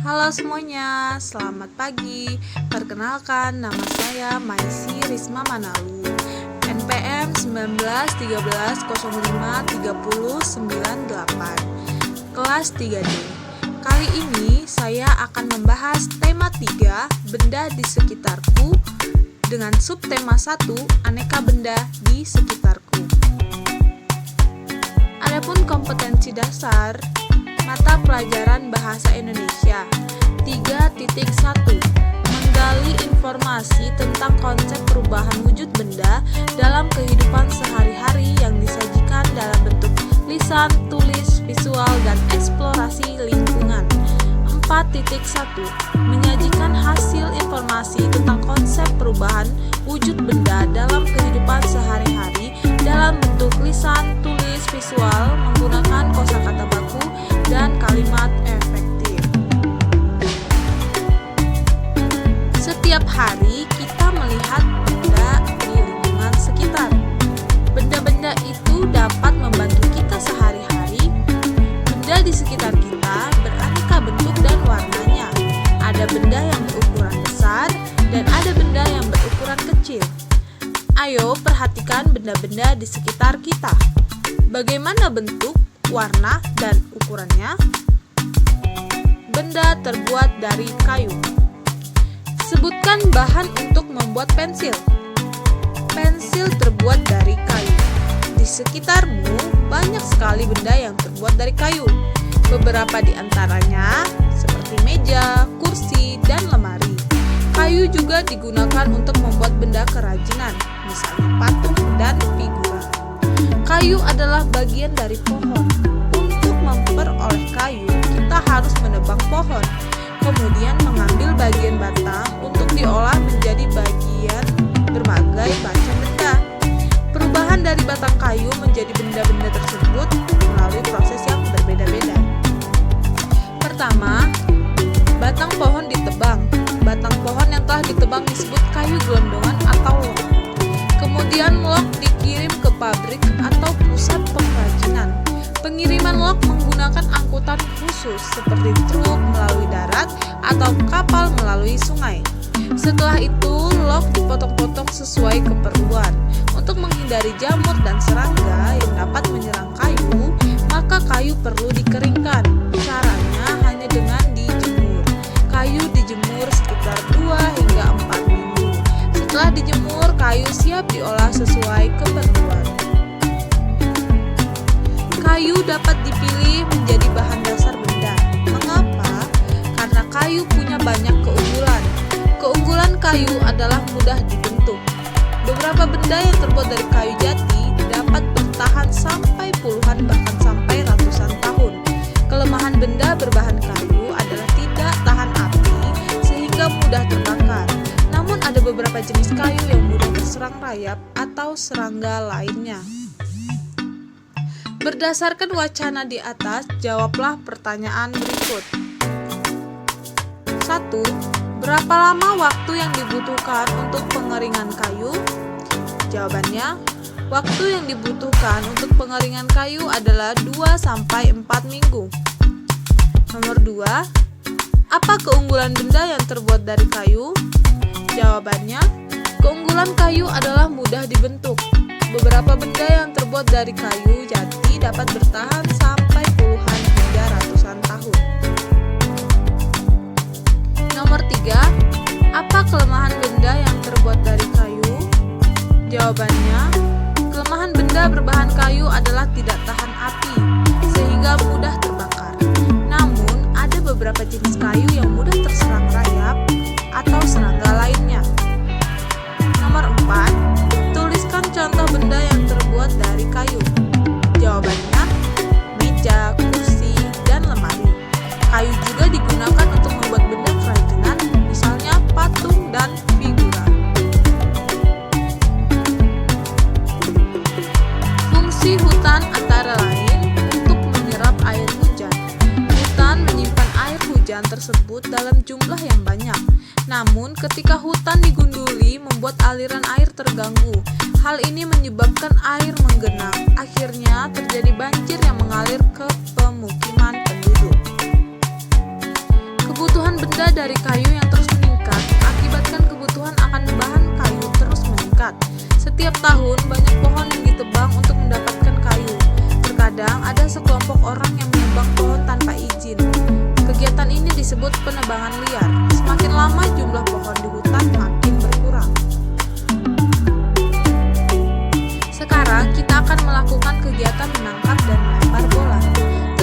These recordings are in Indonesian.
Halo semuanya, selamat pagi. Perkenalkan, nama saya Maisi Risma Manalu, NPM 1913053098, kelas 3D. Kali ini saya akan membahas tema 3, benda di sekitarku, dengan subtema 1, aneka benda di sekitarku. Adapun kompetensi dasar mata pelajaran Bahasa Indonesia 3.1, menggali informasi tentang konsep perubahan wujud benda dalam kehidupan sehari-hari yang disajikan dalam bentuk lisan, tulis, visual, dan eksplorasi lingkungan. 4.1, menyajikan hasil informasi tentang konsep perubahan wujud benda dalam kehidupan sehari-hari dalam bentuk lisan, tulis, visual, menggunakan kosakata baku dan kalimat efektif. Setiap hari kita melihat benda di lingkungan sekitar. Benda-benda itu dapat membantu kita sehari-hari. Benda di sekitar kita beraneka bentuk dan warnanya. Ada benda yang berukuran besar dan ada benda yang berukuran kecil. Ayo perhatikan benda-benda di sekitar kita. Bagaimana bentuk, warna, dan ukurannya? Benda terbuat dari kayu. Sebutkan bahan untuk membuat pensil. Pensil terbuat dari kayu. Di sekitarmu banyak sekali benda yang terbuat dari kayu. Beberapa di antaranya seperti meja, kursi, dan lemari. Kayu juga digunakan untuk membuat benda kerajinan, misalnya patung dan figura. Kayu adalah bagian dari pohon. Untuk memperoleh kayu, kita harus menebang pohon, kemudian mengambil bagian batang untuk diolah menjadi bagian berbagai macam benda. Perubahan dari batang kayu menjadi benda-benda tersebut melalui proses yang berbeda-beda. Pertama, batang pohon ditebang. Batang pohon yang telah ditebang disebut kayu gelondongan atau log. Kemudian log dikirim ke pabrik atau pusat pengrajinan. Pengiriman log menggunakan angkutan khusus seperti truk melalui darat atau kapal melalui sungai. Setelah itu, log dipotong-potong sesuai keperluan. Untuk menghindari jamur dan serangga yang dapat menyerang kayu, maka kayu perlu dikeringkan. Caranya hanya dengan dijemur. Kayu dijemur sekitar 2 hingga 4 minggu. Setelah dijemur, kayu siap diolah sesuai keperluan. Kayu dapat dipilih menjadi bahan dasar benda. Mengapa? Karena kayu punya banyak keunggulan. Keunggulan kayu adalah mudah dibentuk. Beberapa benda yang terbuat dari kayu jati dapat bertahan sampai puluhan bahkan sampai ratusan tahun. Kelemahan benda berbahan kayu adalah tidak tahan api sehingga mudah terbakar. Namun ada beberapa jenis kayu yang mudah terserang rayap atau serangga lainnya. Berdasarkan wacana di atas, jawablah pertanyaan berikut. 1. Berapa lama waktu yang dibutuhkan untuk pengeringan kayu? Jawabannya, waktu yang dibutuhkan untuk pengeringan kayu adalah 2-4 minggu. Nomor 2. Apa keunggulan benda yang terbuat dari kayu? Jawabannya, keunggulan kayu adalah mudah dibentuk. Beberapa benda yang terbuat dari kayu jati dapat bertahan sampai puluhan hingga ratusan tahun. Nomor 3. Apa kelemahan benda yang terbuat dari kayu? Jawabannya, kelemahan benda berbahan kayu adalah tidak tahan api, sehingga mudah terbakar. Namun, ada beberapa jenis kayu yang mudah terserang rayap atau serangga lainnya. Nomor 4. Tuliskan contoh benda yang terbuat dari kayu. Jawabannya, meja, kursi, dan lemari. Kayu juga digunakan untuk membuat benda kerajinan, misalnya patung dan figura. Fungsi hutan antara lain untuk menyerap air hujan. Hutan menyimpan air hujan tersebut dalam jumlah yang banyak. Namun, ketika hutan digunduli, membuat aliran air terganggu. Hal ini menyebabkan air menggenang. Akhirnya, terjadi banjir yang mengalir ke pemukiman penduduk. Kebutuhan Muda dari kayu yang terus meningkat mengakibatkan kebutuhan akan bahan kayu terus meningkat. Setiap tahun banyak pohon yang ditebang untuk mendapatkan kayu. Terkadang ada sekelompok orang yang menebang pohon tanpa izin. Kegiatan ini disebut penebangan liar. Semakin lama jumlah pohon di hutan makin berkurang. Sekarang kita akan melakukan kegiatan menangkap dan melempar bola.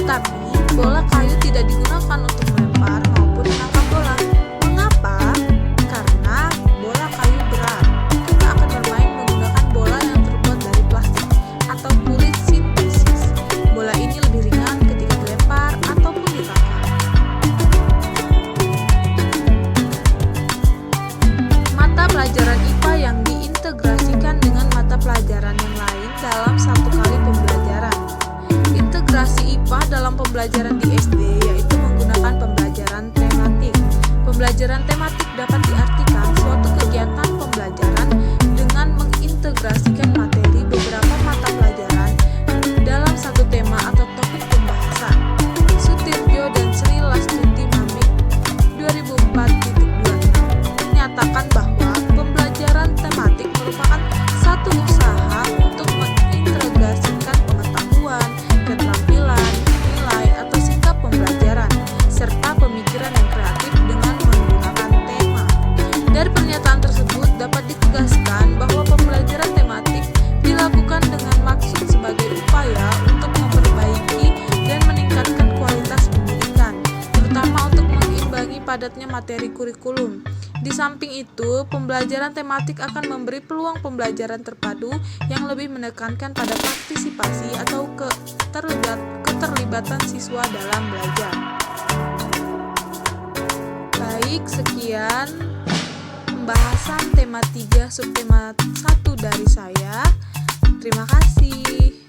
Tetapi bola kayu tidak digunakan untuk melempar maupun menangkap bola. Mengapa? Karena bola kayu berat. Kita akan bermain menggunakan bola yang terbuat dari plastik atau kulit sintesis. Bola ini lebih ringan ketika dilempar ataupun ditangkap. Mata pelajaran IPA yang diintegrasikan dengan mata pelajaran yang lain dalam satu kali pembelajaran. Integrasi IPA dalam pembelajaran di SD yaitu menggunakan pembelajaran tematik. Pembelajaran tematik dapat diartikan suatu kegiatan pembelajaran dengan mengintegrasikan materi beberapa mata pelajaran dalam satu tema atau topik pembahasan. Sutirjo dan Sri Lastuti Mamik 2004.2 menyatakan bahwa pembelajaran tematik merupakan satu usaha untuk mengintegrasikan pengetahuan, keterampilan, nilai atau sikap pembelajaran, serta pemikiran yang kreatif dengan menggunakan tema. Dari pernyataan tersebut dapat ditegaskan bahwa pembelajaran tematik dilakukan dengan maksud sebagai upaya untuk memperbaiki dan meningkatkan kualitas pendidikan, terutama untuk mengimbangi padatnya materi kurikulum. Di samping itu, pembelajaran tematik akan memberi peluang pembelajaran terpadu yang lebih menekankan pada partisipasi atau keterlibatan siswa dalam belajar. Baik, sekian pembahasan tema 3 subtema 1 dari saya. Terima kasih.